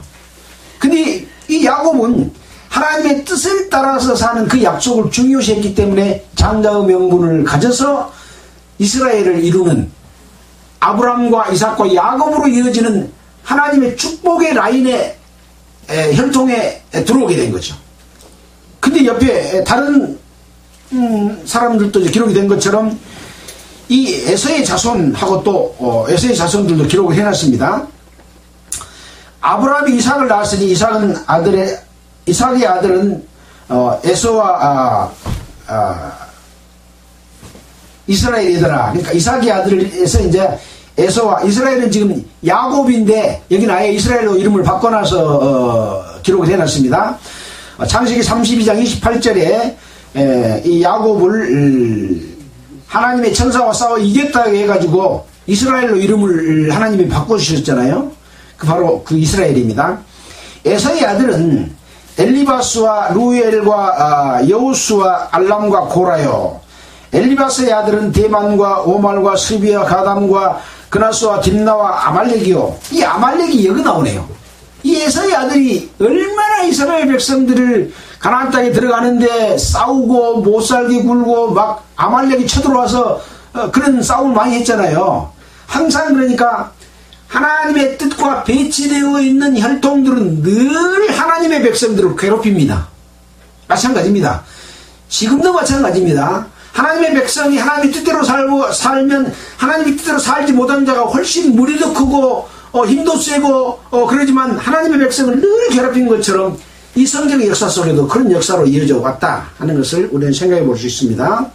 근데 이 야곱은 하나님의 뜻을 따라서 사는 그 약속을 중요시했기 때문에 장자의 명분을 가져서 이스라엘을 이루는, 아브람과 이삭과 야곱으로 이어지는 하나님의 축복의 라인에, 혈통에 들어오게 된 거죠. 근데 옆에 다른 사람들도 기록이 된 것처럼 이 에서의 자손하고 또 에서의 자손들도 기록을 해놨습니다. 아브라함이 이삭을 낳았으니 이삭의 아들은 에서와 이스라엘이더라. 그러니까 이삭의 아들에서 이제 에서와, 이스라엘은 지금 야곱인데 여기는 아예 이스라엘로 이름을 바꿔놔서 기록을 해놨습니다. 창세기 32장 28절에 이 야곱을 하나님의 천사와 싸워 이겼다고 해가지고 이스라엘로 이름을 하나님이 바꿔주셨잖아요. 그 바로 그 이스라엘입니다. 에서의 아들은 엘리바스와 루엘과 여우스와 알람과 고라요. 엘리바스의 아들은 대만과 오말과 스비와 가담과 그나스와 딥나와 아말렉이요. 이 아말렉이 여기 나오네요. 이 에서의 아들이 얼마나 이스라엘 백성들을 가나안 땅에 들어가는데 싸우고 못살게 굴고 막 아말렉이 쳐들어와서 그런 싸움을 많이 했잖아요. 항상 그러니까 하나님의 뜻과 배치되어 있는 혈통들은 늘 하나님의 백성들을 괴롭힙니다. 마찬가지입니다. 지금도 마찬가지입니다. 하나님의 백성이 하나님의 뜻대로 살면 하나님의 뜻대로 살지 못한 자가 훨씬 무리도 크고 힘도 세고 그러지만 하나님의 백성을 늘 괴롭힌 것처럼 이 성경의 역사 속에도 그런 역사로 이어져 왔다 하는 것을 우리는 생각해 볼 수 있습니다.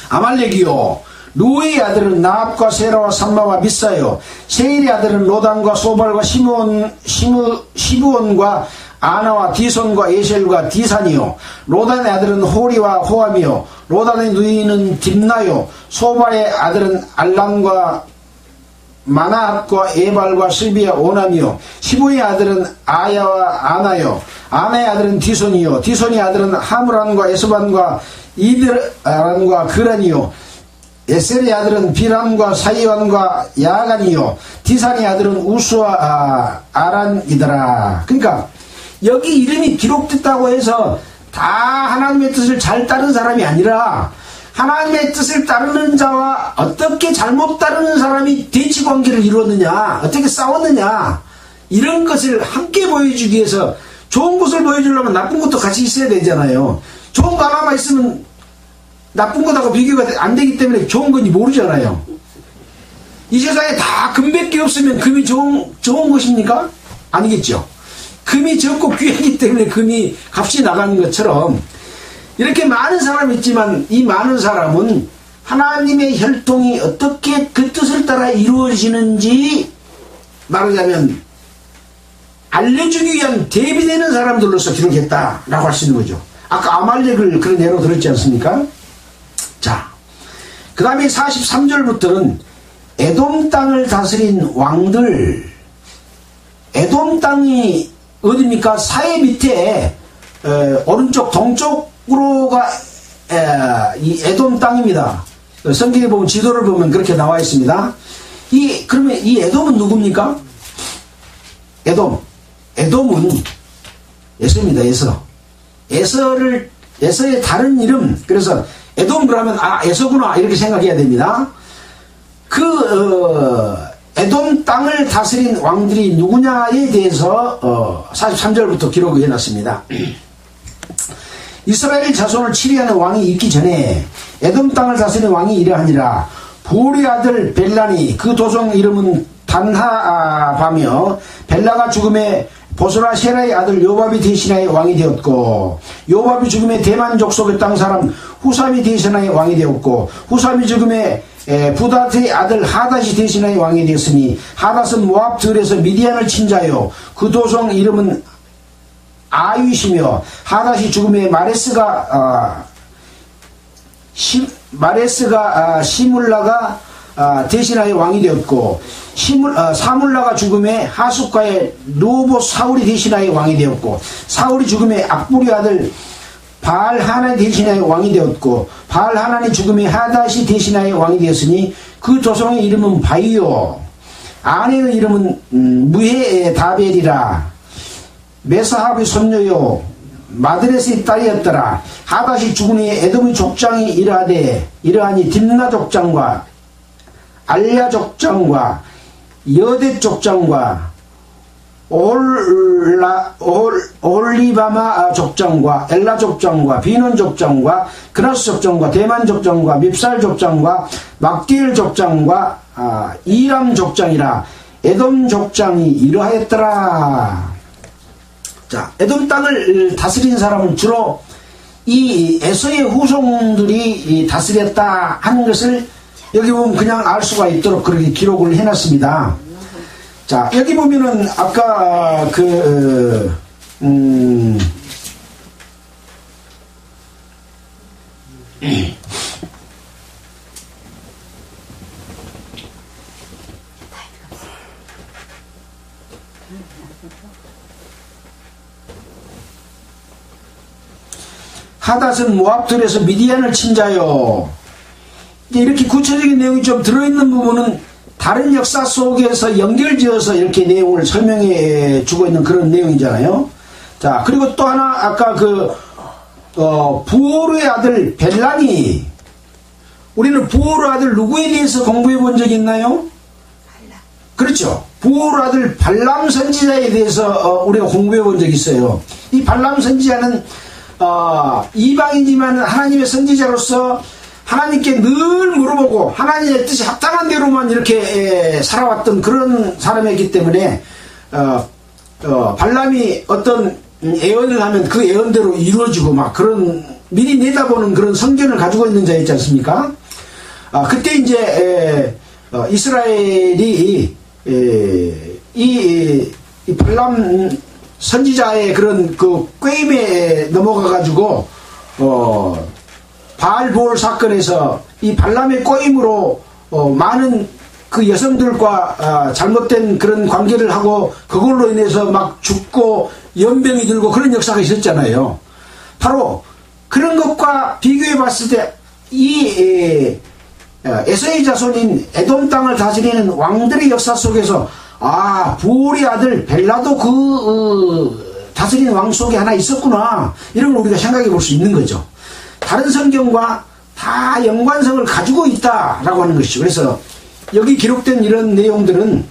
아말렉이요. 루의 아들은 나합과 세라와 삼마와 미사요. 세일의 아들은 로단과 소발과 시부온과 아나와 디손과 에셀과 디산이요. 로단의 아들은 호리와 호암이요. 로단의 누이는 딥나요. 소발의 아들은 알람과 마나합과 에발과 실비아 오남이요. 시부의 아들은 아야와 아나요. 아나의 아들은 디손이요. 디손의 아들은 하므란과 에스반과 이드란과 그란이요. 에셀의 아들은 비람과 사이완과 야간이요. 디산의 아들은 우스와 아란이더라. 그러니까 여기 이름이 기록됐다고 해서 다 하나님의 뜻을 잘 따른 사람이 아니라 하나님의 뜻을 따르는 자와 어떻게 잘못 따르는 사람이 대치관계를 이루었느냐, 어떻게 싸웠느냐, 이런 것을 함께 보여주기 위해서 좋은 것을 보여주려면 나쁜 것도 같이 있어야 되잖아요. 좋은 거 하나만 있으면 나쁜 것하고 비교가 안 되기 때문에 좋은 건지 모르잖아요. 이 세상에 다 금밖에 없으면 금이 좋은 것입니까? 아니겠죠. 금이 적고 귀하기 때문에 금이 값이 나가는 것처럼 이렇게 많은 사람이 있지만 이 많은 사람은 하나님의 혈통이 어떻게 그 뜻을 따라 이루어지는지 말하자면 알려주기 위한 대비되는 사람들로서 기록했다라고 할 수 있는 거죠. 아까 아말렉을 그런 예로 들었지 않습니까? 자, 그 다음에 43절부터는 에돔 땅을 다스린 왕들. 에돔 땅이 어디입니까? 사해 밑에 오른쪽 동쪽으로가 이 에돔 땅입니다. 성경에 보면 지도를 보면 그렇게 나와 있습니다. 그러면 이 에돔은 누굽니까? 에돔은 에서입니다. 에서의 다른 이름. 그래서 에돔 그러면 에서구나 이렇게 생각해야 됩니다. 에돔 땅을 다스린 왕들이 누구냐에 대해서 43절부터 기록을 해놨습니다. 이스라엘 자손을 치리하는 왕이 있기 전에 에돔 땅을 다스린 왕이 이러하니라. 부올의 아들 벨란이, 그 도성 이름은 단하바며, 벨라가 죽음에 보스라 셰라의 아들 요밥이 대신하여 왕이 되었고, 요밥이 죽음에 대만 족속의 땅 사람 후삼이 대신하여 왕이 되었고, 후삼이 죽음에 부닷의 아들 하닷이 대신하여 왕이 되었으니, 하닷은 모압 들에서 미디안을 친 자요, 그 도성 이름은 아윗이며, 하닷이 죽음에 시물라가 대신하여 왕이 되었고, 사물라가 죽음에 하숫가의 르호봇 사울이 대신하여 왕이 되었고, 사울이 죽음에 악보리 아들 바알하난이 대신하여 왕이 되었고, 바알하난이 죽음에 하닷이 대신하여 왕이 되었으니, 그 도성의 이름은 바이요, 아내의 이름은 무헤다벨이라. 메사합의 손녀요 마드레스의 딸이었더라. 하닷이 죽은 후에 에돔의 족장이 이러하니 딥나 족장과 알야 족장과 여대 족장과 올리바마 족장과 엘라 족장과 비논 족장과 그나스 족장과 대만 족장과 밉살 족장과 막디엘 족장과 이람 족장이라. 에돔 족장이 이러하였더라. 자, 에돔 땅을 다스린 사람은 주로 이 에서의 후손들이 다스렸다 하는 것을 여기 보면 그냥 알 수가 있도록 그렇게 기록을 해놨습니다. 자, 여기 보면은 아까 하닷은 모압들에서 미디안을 친 자요. 이렇게 구체적인 내용이 좀 들어있는 부분은 다른 역사 속에서 연결지어서 이렇게 내용을 설명해 주고 있는 그런 내용이잖아요. 자, 그리고 또 하나 아까 부올의 아들 벨란이, 우리는 부올의 아들 누구에 대해서 공부해 본 적이 있나요? 그렇죠. 부올의 아들 발람 선지자에 대해서 우리가 공부해 본 적이 있어요. 이 발람 선지자는 이방이지만 하나님의 선지자로서 하나님께 늘 물어보고 하나님의 뜻이 합당한 대로만 이렇게 살아왔던 그런 사람이었기 때문에 발람이 어떤 예언을 하면 그 예언대로 이루어지고 막 그런 미리 내다보는 그런 성견을 가지고 있는 자였지 않습니까? 그때 이제 이스라엘이 이 발람 선지자의 그런 그 꾀임에 넘어가가지고 바알보올 사건에서 이 발람의 꼬임으로 많은 그 여성들과 잘못된 그런 관계를 하고 그걸로 인해서 막 죽고 연병이 들고 그런 역사가 있었잖아요. 바로 그런 것과 비교해 봤을 때 이 에서의 자손인 에돔 땅을 다스리는 왕들의 역사 속에서 부올의 아들 벨라도 다스리는 왕 속에 하나 있었구나, 이런 걸 우리가 생각해 볼 수 있는 거죠. 다른 성경과 다 연관성을 가지고 있다라고 하는 것이죠. 그래서 여기 기록된 이런 내용들은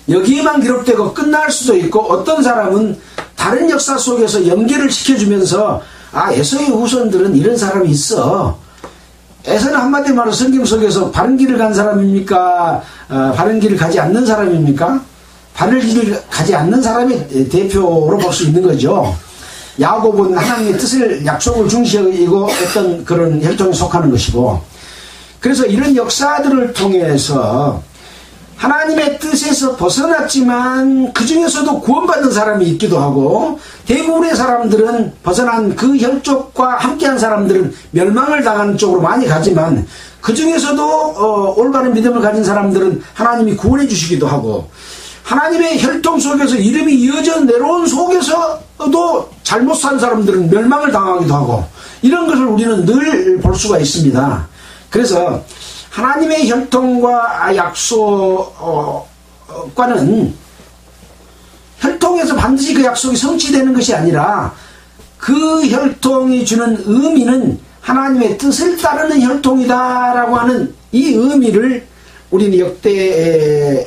여기에만 기록되고 끝날 수도 있고, 어떤 사람은 다른 역사 속에서 연결을 시켜주면서 에서의 후손들은 이런 사람이 있어. 에서는 한마디 말로 성경 속에서 바른 길을 간 사람입니까? 바른 길을 가지 않는 사람입니까? 바른 길을 가지 않는 사람의 대표로 볼 수 있는 거죠. 야곱은 하나님의 뜻을, 약속을 중시하고 어떤 그런 혈통에 속하는 것이고, 그래서 이런 역사들을 통해서 하나님의 뜻에서 벗어났지만 그 중에서도 구원받은 사람이 있기도 하고, 대부분의 사람들은 벗어난 그 혈족과 함께한 사람들은 멸망을 당하는 쪽으로 많이 가지만, 그 중에서도 올바른 믿음을 가진 사람들은 하나님이 구원해 주시기도 하고, 하나님의 혈통 속에서 이름이 이어져 내려온 속에서도 잘못 산 사람들은 멸망을 당하기도 하고, 이런 것을 우리는 늘 볼 수가 있습니다. 그래서 하나님의 혈통과 약속과는 혈통에서 반드시 그 약속이 성취되는 것이 아니라 그 혈통이 주는 의미는 하나님의 뜻을 따르는 혈통이다라고 하는 이 의미를 우리는 역대기를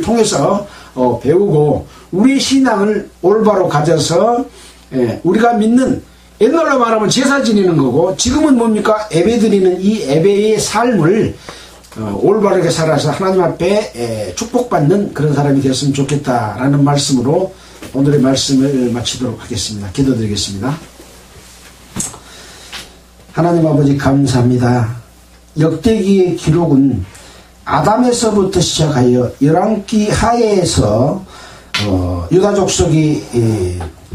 통해서 배우고 우리의 신앙을 올바로 가져서 우리가 믿는, 옛날로 말하면 제사 지내는 거고 지금은 뭡니까? 예배 드리는 이 예배의 삶을 올바르게 살아서 하나님 앞에 축복받는 그런 사람이 되었으면 좋겠다라는 말씀으로 오늘의 말씀을 마치도록 하겠습니다. 기도드리겠습니다. 하나님 아버지 감사합니다. 역대기의 기록은 아담에서부터 시작하여 열왕기 하에서 유다 족속이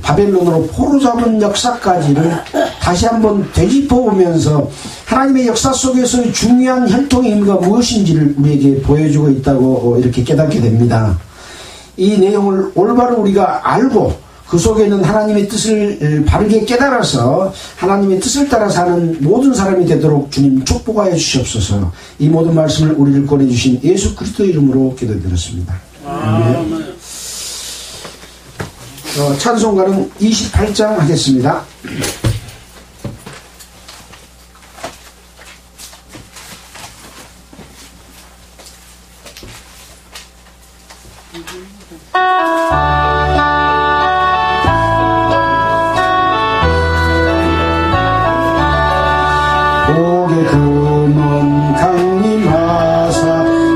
바벨론으로 포로잡은 역사까지를 다시 한번 되짚어보면서 하나님의 역사 속에서의 중요한 혈통의 의미가 무엇인지를 우리에게 보여주고 있다고 이렇게 깨닫게 됩니다. 이 내용을 올바로 우리가 알고 그 속에 있는 하나님의 뜻을 바르게 깨달아서 하나님의 뜻을 따라 사는 모든 사람이 되도록 주님 축복하여 주시옵소서. 이 모든 말씀을 우리를 권해주신 예수 그리스도 이름으로 기도드렸습니다. 아멘. 찬송가는 28장 하겠습니다. 고개 금은 강림하사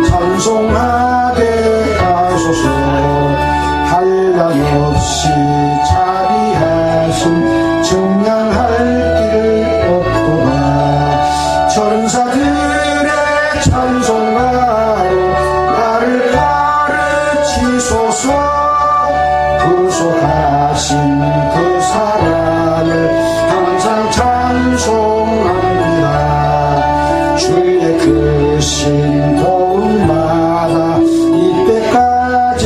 찬송하게 하소서. 한량 없이 자비하심 증량할 길 없도다. 천사들의 찬송가로 나를 가르치소서. 구속하신 그 사랑을 항상 찬송합니다. 주의 크신 도움마다 이때까지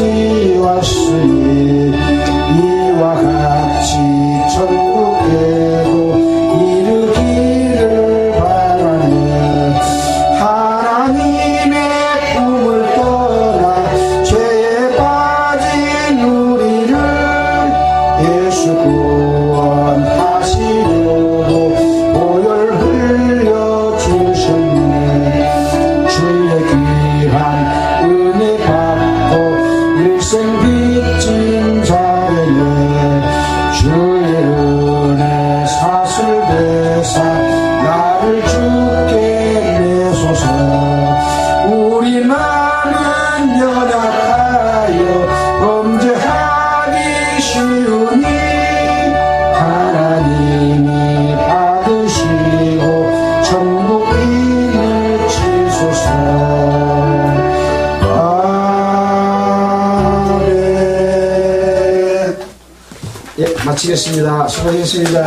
왔으니 이와 같이 천국에도 이르기를 바라네. 하나님의 품을 떠나 죄에 빠진 우리를 예수 구원하시려고 보혈 흘려 주셨네. 주의 귀한 은혜 받고 일생 빚진 자에게 주의 은혜 사슬 베사 나를 주께 내소서. 우리 마음은 연약하여 범죄하기 쉬우니 하나님이 받으시고 천국인을 치소서. 아멘. 예, 마치겠습니다. 수고하셨습니다.